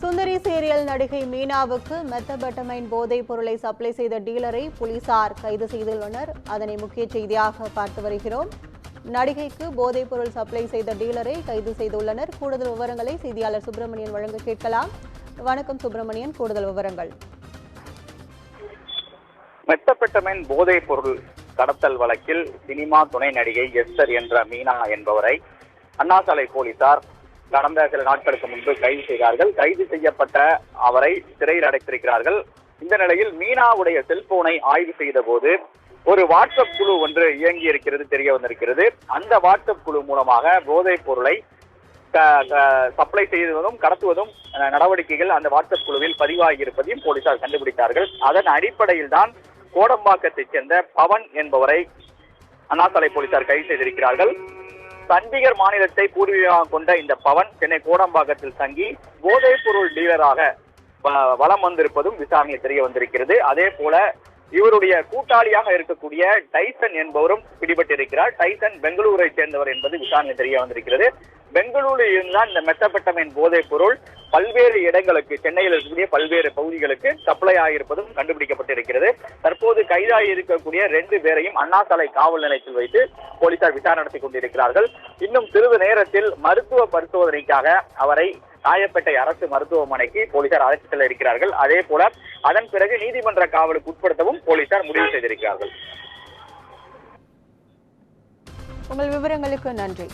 சுந்தரி serial நடிகை மீனாவுக்கு methamphetamine போதைப் பொருளை சப்ளை செய்த டீலரை போலீசார் கைது செய்துள்ளனர். அதனை முக்கிய செய்தியாக பார்த்து வருகிறோம். நடிகைக்கு போதைப் பொருள் சப்ளை செய்த டீலரை கைது செய்துள்ளனர். கூடுதல் விவரங்களை செய்தியாளர் சுப்பிரமணியன் வழங்க கேட்கலாம். வணக்கம் சுப்பிரமணியன், கூடுதல் விவரங்கள். மெத்தபெட்டமைன் போதைப் பொருள் கடத்தல் வழக்கில் சினிமா துணை நடிகை எஸ்தர் என்ற மீனா என்பவரை அண்ணாசாலை போலீசார் கடந்த சில நாட்களுக்கு முன்பு கைது செய்தார்கள். கைது செய்யப்பட்ட அவரை சிறையில் அடைத்திருக்கிறார்கள். இந்த நிலையில் மீனாவுடைய செல்போனை ஆய்வு செய்த போது ஒரு வாட்ஸ்அப் குழு ஒன்று இயங்கி இருக்கிறது தெரிய வந்திருக்கிறது. அந்த வாட்ஸ்அப் குழு மூலமாக போதைப் பொருளை சப்ளை செய்வதும் கடத்துவதும் நடவடிக்கைகள் அந்த வாட்ஸ்அப் குழுவில் பதிவாகி இருப்பதையும் போலீசார் கண்டுபிடித்தார்கள். அதன் அடிப்படையில் தான் கோடம்பாக்கத்தைச் சேர்ந்த பவன் என்பவரை அண்ணாசாலை போலீசார் கைது செய்திருக்கிறார்கள். சண்டிகர் மாநிலத்தை பூர்வீகமாக கொண்ட இந்த பவன் சென்னை கோடம்பாக்கத்தில் தங்கி போதைப் பொருள் டீலராக வலம் வந்திருப்பதும் விசாரணை தெரிய வந்திருக்கிறது. அதே போல இவருடைய கூட்டாளியாக இருக்கக்கூடிய டைசன் என்பவரும் பிடிபட்டிருக்கிறார். டைசன் பெங்களூரை சேர்ந்தவர் என்பது விசாரணை தெரிய வந்திருக்கிறது. பெங்களூரில் இருந்தால் இந்த மெத்தபெட்டமைன் போதைப் பொருள் பல்வேறு இடங்களுக்கு, சென்னையில் இருக்கக்கூடிய பல்வேறு பகுதிகளுக்கு சப்ளை ஆகியிருப்பதும் கண்டுபிடிக்கப்பட்டிருக்கிறது. தற்போது கைதாகி இருக்கக்கூடிய 2 பேரையும் அண்ணாசாலை காவல் நிலையத்தில் வைத்து போலீசார் விசாரணை நடத்தி கொண்டிருக்கிறார்கள். இன்னும் சிறிது நேரத்தில் மருத்துவ பரிசோதனைக்காக அவரை ராயப்பேட்டை அரசு மருத்துவமனைக்கு போலீசார் அழைத்து செல்ல இருக்கிறார்கள். அதே போல அதன் பிறகு நீதிமன்ற காவலுக்கு உட்படுத்தவும் போலீசார் முடிவு செய்திருக்கிறார்கள். உங்கள் விவரங்களுக்கு நன்றி.